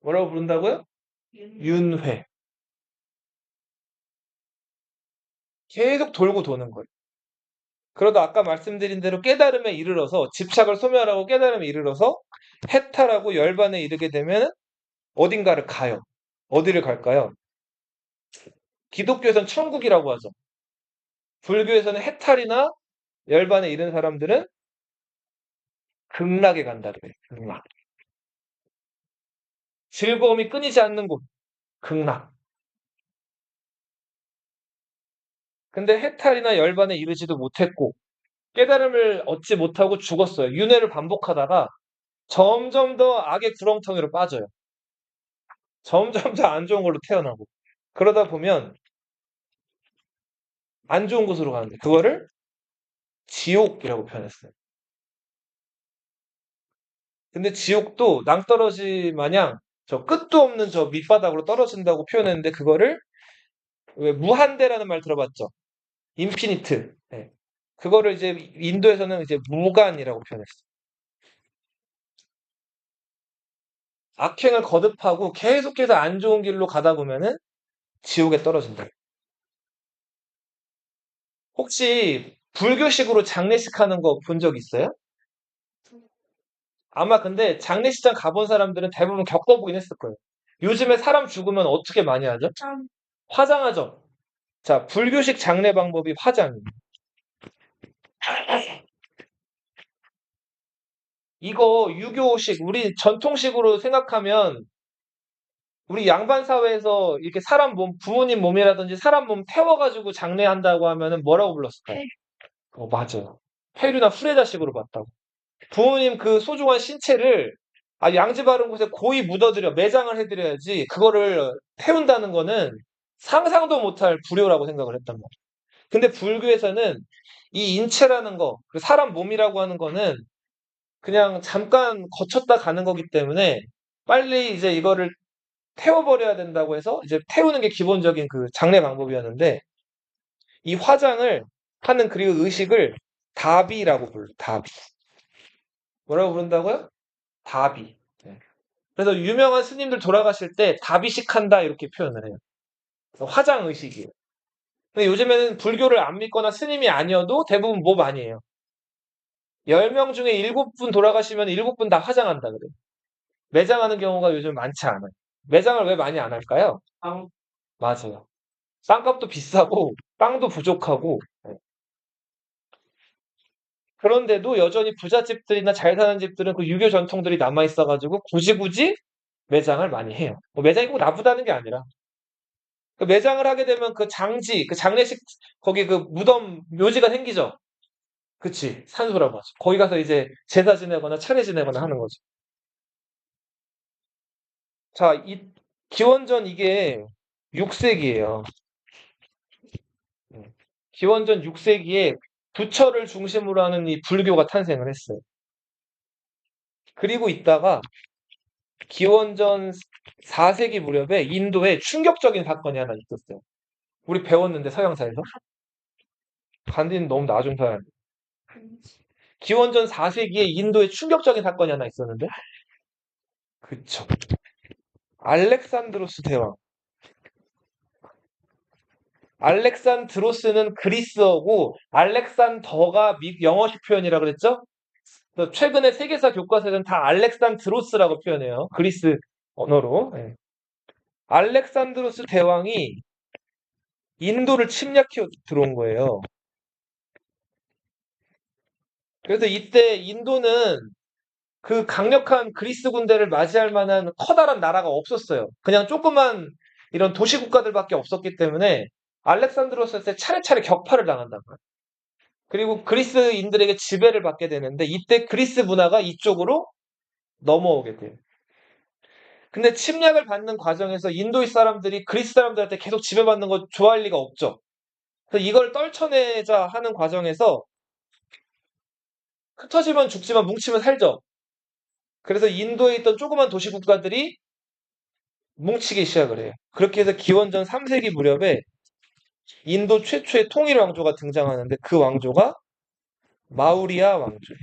뭐라고 부른다고요? 윤회. 계속 돌고 도는 거예요. 그러다 아까 말씀드린 대로 깨달음에 이르러서 집착을 소멸하고 깨달음에 이르러서 해탈하고 열반에 이르게 되면 어딘가를 가요. 어디를 갈까요? 기독교에서는 천국이라고 하죠. 불교에서는 해탈이나 열반에 이른 사람들은 극락에 간다 그래요. 극락. 즐거움이 끊이지 않는 곳, 극락. 근데 해탈이나 열반에 이르지도 못했고 깨달음을 얻지 못하고 죽었어요. 윤회를 반복하다가 점점 더 악의 구렁텅이로 빠져요. 점점 더 안 좋은 걸로 태어나고. 그러다 보면 안 좋은 곳으로 가는데 그거를 지옥이라고 표현했어요. 근데 지옥도 낭떠러지 마냥 저 끝도 없는 저 밑바닥으로 떨어진다고 표현했는데 그거를 왜 무한대라는 말 들어봤죠? 인피니트. 네. 그거를 이제 인도에서는 이제 무간이라고 표현했어요. 악행을 거듭하고 계속해서 안 좋은 길로 가다 보면은 지옥에 떨어진다. 혹시 불교식으로 장례식 하는 거 본 적 있어요? 아마 근데 장례식장 가본 사람들은 대부분 겪어보긴 했을 거예요. 요즘에 사람 죽으면 어떻게 많이 하죠? 화장하죠. 자, 불교식 장례 방법이 화장이에요. 이거 유교식, 우리 전통식으로 생각하면 우리 양반 사회에서 이렇게 사람 몸, 부모님 몸이라든지 사람 몸 태워가지고 장례한다고 하면은 뭐라고 불렀을까요? 맞아요. 폐류나 후레자식으로 봤다고. 부모님 그 소중한 신체를 양지 바른 곳에 고이 묻어드려 매장을 해드려야지 그거를 태운다는 거는 상상도 못할 불효라고 생각을 했단 말이에요. 근데 불교에서는 이 인체라는 거, 그 사람 몸이라고 하는 거는 그냥 잠깐 거쳤다 가는 거기 때문에 빨리 이제 이거를 태워버려야 된다고 해서 이제 태우는 게 기본적인 그 장례 방법이었는데 이 화장을 하는 그리고 의식을 다비라고 불러요. 다비. 뭐라고 부른다고요? 다비. 네. 그래서 유명한 스님들 돌아가실 때 다비식 한다 이렇게 표현을 해요. 화장 의식이에요. 근데 요즘에는 불교를 안 믿거나 스님이 아니어도 대부분 뭐 많이 해요. 10명 중에 7분 돌아가시면 7분 다 화장한다 그래요. 매장하는 경우가 요즘 많지 않아요. 매장을 왜 많이 안 할까요? 맞아요. 땅값도 비싸고 땅도 부족하고 네. 그런데도 여전히 부잣집들이나 잘 사는 집들은 그 유교 전통들이 남아 있어가지고 굳이 매장을 많이 해요. 뭐 매장이 꼭 나쁘다는 게 아니라 그 매장을 하게 되면 그 장지, 그 장례식 거기 그 무덤 묘지가 생기죠. 그치 산소라고 하죠. 거기 가서 이제 제사 지내거나 차례 지내거나 하는 거죠. 자, 이 기원전 이게 6세기예요. 기원전 6세기에 부처를 중심으로 하는 이 불교가 탄생을 했어요. 그리고 있다가 기원전 4세기 무렵에 인도에 충격적인 사건이 하나 있었어요. 우리 배웠는데 서양사에서 간디는 너무 나중 사람. 기원전 4세기에 인도에 충격적인 사건이 하나 있었는데 그쵸. 알렉산드로스 대왕. 알렉산드로스는 그리스어고 알렉산더가 영어식 표현이라 그랬죠? 그래서 최근에 세계사 교과서에는 다 알렉산드로스라고 표현해요. 그리스 언어로. 예. 알렉산드로스 대왕이 인도를 침략해 들어온 거예요. 그래서 이때 인도는 그 강력한 그리스 군대를 맞이할 만한 커다란 나라가 없었어요. 그냥 조그만 이런 도시 국가들밖에 없었기 때문에 알렉산드로스한테 차례차례 격파를 당한단 말이에요. 그리고 그리스인들에게 지배를 받게 되는데 이때 그리스 문화가 이쪽으로 넘어오게 돼요. 근데 침략을 받는 과정에서 인도의 사람들이 그리스 사람들한테 계속 지배받는 거 좋아할 리가 없죠. 그래서 이걸 떨쳐내자 하는 과정에서 흩어지면 죽지만 뭉치면 살죠. 그래서 인도에 있던 조그만 도시 국가들이 뭉치기 시작을 해요. 그렇게 해서 기원전 3세기 무렵에 인도 최초의 통일 왕조가 등장하는데 그 왕조가 마우리아 왕조예요.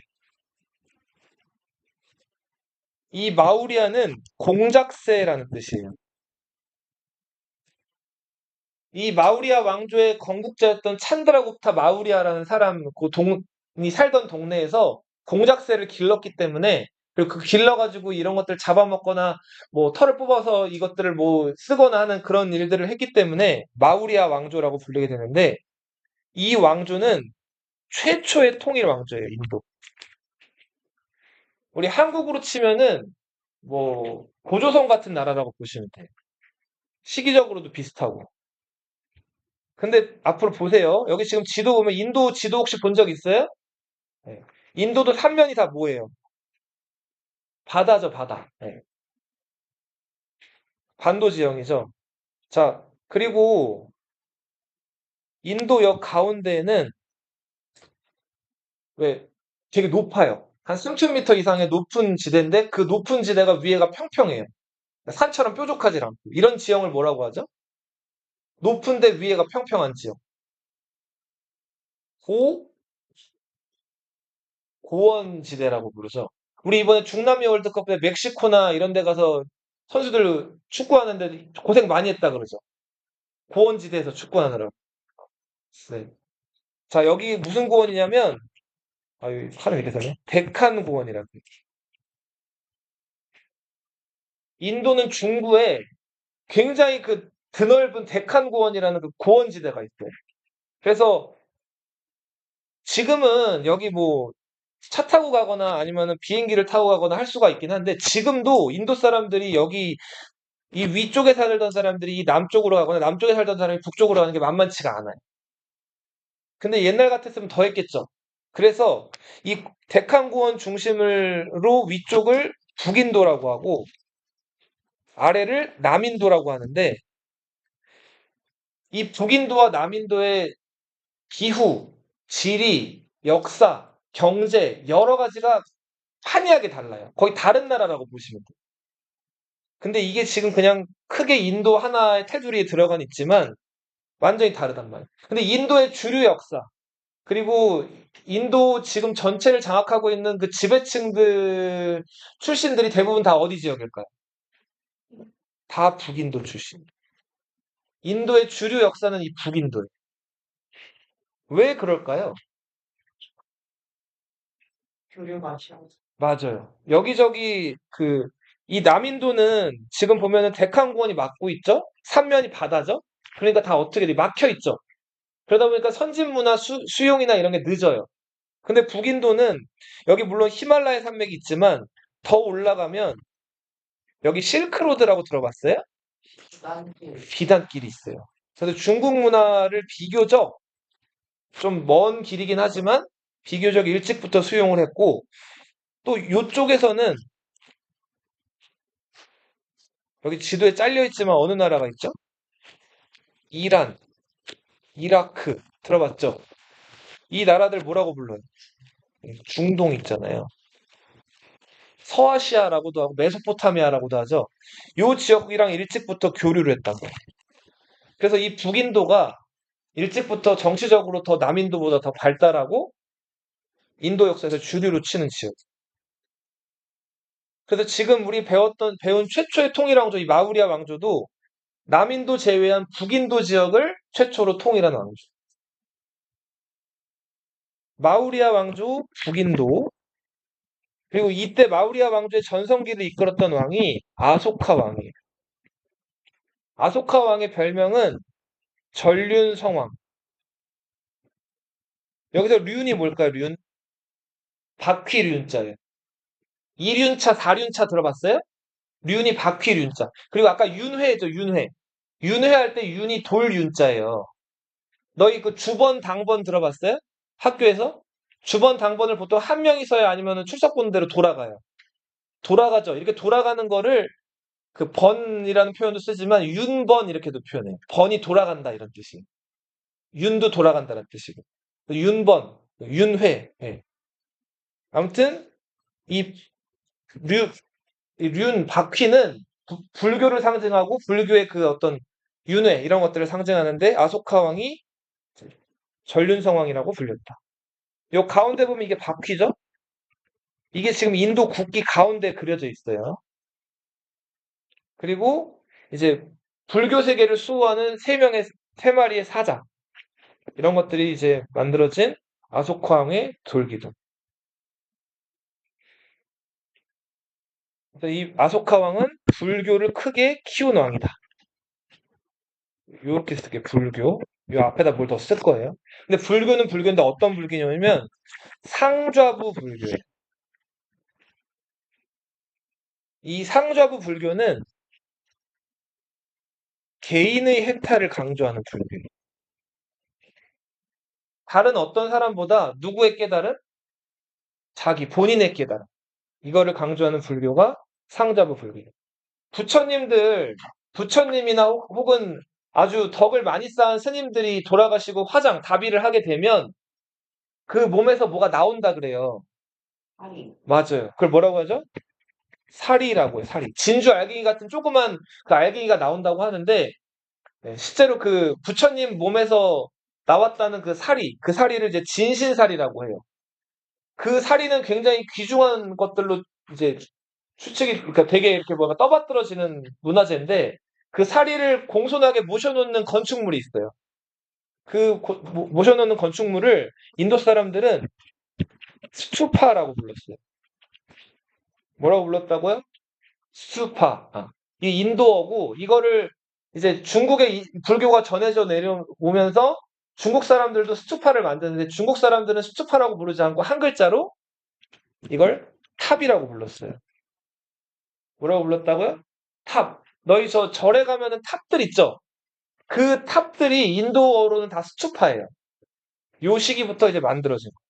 이 마우리아는 공작새라는 뜻이에요. 이 마우리아 왕조의 건국자였던 찬드라굽타 마우리아라는 사람, 그 동이 살던 동네에서 공작새를 길렀기 때문에 그리고 그 길러가지고 이런 것들 잡아먹거나 뭐 털을 뽑아서 이것들을 뭐 쓰거나 하는 그런 일들을 했기 때문에 마우리아 왕조라고 불리게 되는데 이 왕조는 최초의 통일 왕조예요, 인도. 우리 한국으로 치면은 뭐 고조선 같은 나라라고 보시면 돼요. 시기적으로도 비슷하고. 근데 앞으로 보세요. 여기 지금 지도 보면 인도 지도 혹시 본 적 있어요? 네. 인도도 삼면이 다 뭐예요? 바다죠, 바다. 네. 반도 지형이죠. 자, 그리고 인도역 가운데에는 왜 되게 높아요. 한 3,000m 이상의 높은 지대인데 그 높은 지대가 위에가 평평해요. 산처럼 뾰족하지 않고. 이런 지형을 뭐라고 하죠? 높은데 위에가 평평한 지형. 고, 고원지대라고 부르죠. 우리 이번에 중남미 월드컵 때 멕시코나 이런 데 가서 선수들 축구하는데 고생 많이 했다 그러죠. 고원지대에서 축구하느라고. 네. 자, 여기 무슨 고원이냐면, 아유, 칼을 이렇게 서네. 데칸 고원이라고. 인도는 중부에 굉장히 그 드넓은 데칸 고원이라는 그 고원지대가 있어요. 그래서 지금은 여기 뭐 차 타고 가거나 아니면은 비행기를 타고 가거나 할 수가 있긴 한데 지금도 인도 사람들이 여기 이 위쪽에 살던 사람들이 이 남쪽으로 가거나 남쪽에 살던 사람이 북쪽으로 가는 게 만만치가 않아요. 근데 옛날 같았으면 더 했겠죠. 그래서 이 데칸고원 중심으로 위쪽을 북인도라고 하고 아래를 남인도라고 하는데 이 북인도와 남인도의 기후, 지리, 역사, 경제 여러 가지가 판이하게 달라요. 거의 다른 나라라고 보시면 돼요. 근데 이게 지금 그냥 크게 인도 하나의 테두리에 들어간 있지만 완전히 다르단 말이에요. 근데 인도의 주류 역사, 그리고 인도 지금 전체를 장악하고 있는 그 지배층들 출신들이 대부분 다 어디 지역일까요? 다 북인도 출신. 인도의 주류 역사는 이 북인도예요. 왜 그럴까요?
교류가 싫어.
맞아요. 여기저기 이 남인도는 지금 보면은 데칸고원이 막고 있죠? 삼면이 바다죠? 그러니까 다 어떻게 돼? 막혀 있죠? 그러다 보니까 선진 문화 수용이나 이런 게 늦어요. 근데 북인도는 여기 물론 히말라야 산맥이 있지만 더 올라가면 여기 실크로드라고 들어봤어요?
나한테
비단길이 있어요. 그래서 중국 문화를 비교적 좀 먼 길이긴 하지만 비교적 일찍부터 수용을 했고 또 이쪽에서는 여기 지도에 잘려 있지만 어느 나라가 있죠? 이란, 이라크 들어봤죠? 이 나라들 뭐라고 불러요? 중동 있잖아요. 서아시아라고도 하고 메소포타미아라고도 하죠. 요 지역이랑 일찍부터 교류를 했다고. 그래서 이 북인도가 일찍부터 정치적으로 더 남인도보다 더 발달하고 인도 역사에서 주류로 치는 지역. 그래서 지금 우리 배운 최초의 통일 왕조, 이 마우리아 왕조도 남인도 제외한 북인도 지역을 최초로 통일한 왕조. 마우리아 왕조, 북인도. 그리고 이때 마우리아 왕조의 전성기를 이끌었던 왕이 아소카 왕이에요. 아소카 왕의 별명은 전륜성왕. 여기서 륜이 뭘까요, 륜? 바퀴륜자예요. 2륜차, 4륜차 들어봤어요? 륜이 바퀴륜자. 그리고 아까 윤회죠, 윤회. 윤회 할 때 윤이 돌윤자예요. 너희 그 주번, 당번 들어봤어요? 학교에서? 주번, 당번을 보통 한 명이 서야 아니면 출석 보는 대로 돌아가요. 돌아가죠. 이렇게 돌아가는 거를 그 번이라는 표현도 쓰지만 윤번 이렇게도 표현해요. 번이 돌아간다 이런 뜻이. 윤도 돌아간다는 뜻이고. 윤번, 윤회. 예. 아무튼 이 륜, 륜 바퀴는 불교를 상징하고 불교의 그 어떤 윤회 이런 것들을 상징하는데 아소카 왕이 전륜성왕이라고 불렸다. 요 가운데 보면 이게 바퀴죠? 이게 지금 인도 국기 가운데 그려져 있어요. 그리고 이제 불교 세계를 수호하는 세 마리의 사자 이런 것들이 이제 만들어진 아소카 왕의 돌기둥. 그래서 이 아소카 왕은 불교를 크게 키운 왕이다. 요렇게 쓸게 불교. 요 앞에다 뭘 더 쓸 거예요. 근데 불교는 불교인데 어떤 불교냐면 상좌부 불교예요. 이 상좌부 불교는 개인의 행탈을 강조하는 불교예요. 다른 어떤 사람보다 누구의 깨달음? 자기 본인의 깨달음. 이거를 강조하는 불교가 상좌부 불교예요. 부처님이나 혹은 아주 덕을 많이 쌓은 스님들이 돌아가시고 다비를 하게 되면 그 몸에서 뭐가 나온다 그래요.
아니,
맞아요. 그걸 뭐라고 하죠? 사리라고 해요, 사리. 진주 알갱이 같은 조그만 그 알갱이가 나온다고 하는데, 네, 실제로 그 부처님 몸에서 나왔다는 그 사리를 이제 진신사리라고 해요. 그 사리는 굉장히 귀중한 것들로 이제 그러니까 되게 이렇게 뭐가 떠받들어지는 문화재인데, 그 사리를 공손하게 모셔놓는 건축물이 있어요. 모셔놓는 건축물을 인도 사람들은 스투파라고 불렀어요. 뭐라고 불렀다고요? 스투파. 이 인도어고, 이거를 이제 중국에 불교가 전해져 내려오면서 중국 사람들도 스투파를 만드는데, 중국 사람들은 스투파라고 부르지 않고 한 글자로 이걸 탑이라고 불렀어요. 뭐라고 불렀다고요? 탑. 너희 저 절에 가면은 탑들 있죠? 그 탑들이 인도어로는 다 스투파예요. 요 시기부터 이제 만들어진 거예요.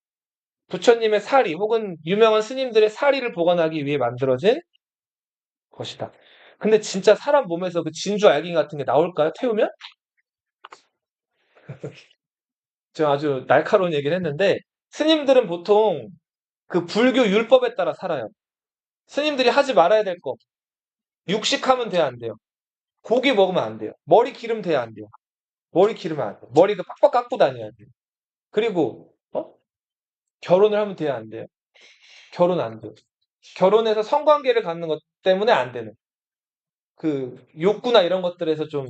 부처님의 사리 혹은 유명한 스님들의 사리를 보관하기 위해 만들어진 것이다. 근데 진짜 사람 몸에서 그 진주 알갱이 같은 게 나올까요? 태우면? 제가 아주 날카로운 얘기를 했는데, 스님들은 보통 그 불교 율법에 따라 살아요. 스님들이 하지 말아야 될 거. 육식하면 돼야 안 돼요. 고기 먹으면 안 돼요. 머리 기름 돼야 안 돼요. 머리 기르면 안 돼요. 머리도 빡빡 깎고 다녀야 돼요. 그리고 결혼을 하면 돼야 안 돼요. 결혼 안 돼요. 결혼해서 성관계를 갖는 것 때문에 안 되는. 그 욕구나 이런 것들에서 좀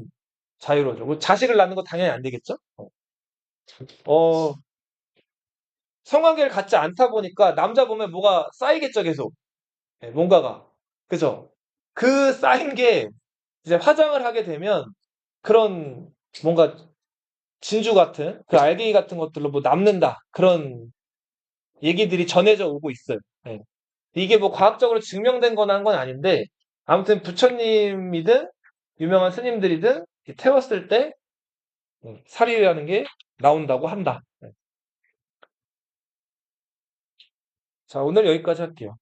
자유로워져. 뭐 자식을 낳는 거 당연히 안 되겠죠? 어, 성관계를 갖지 않다 보니까 남자 보면 뭐가 쌓이겠죠, 계속. 예, 뭔가가. 그죠? 그 쌓인 게 이제 화장을 하게 되면 그런 뭔가 진주 같은 그 알갱이 같은 것들로 뭐 남는다. 그런 얘기들이 전해져 오고 있어요. 예. 이게 뭐 과학적으로 증명된 거나 한 건 아닌데, 아무튼 부처님이든 유명한 스님들이든 태웠을 때 살이라는 게 나온다고 한다. 자, 오늘 여기까지 할게요.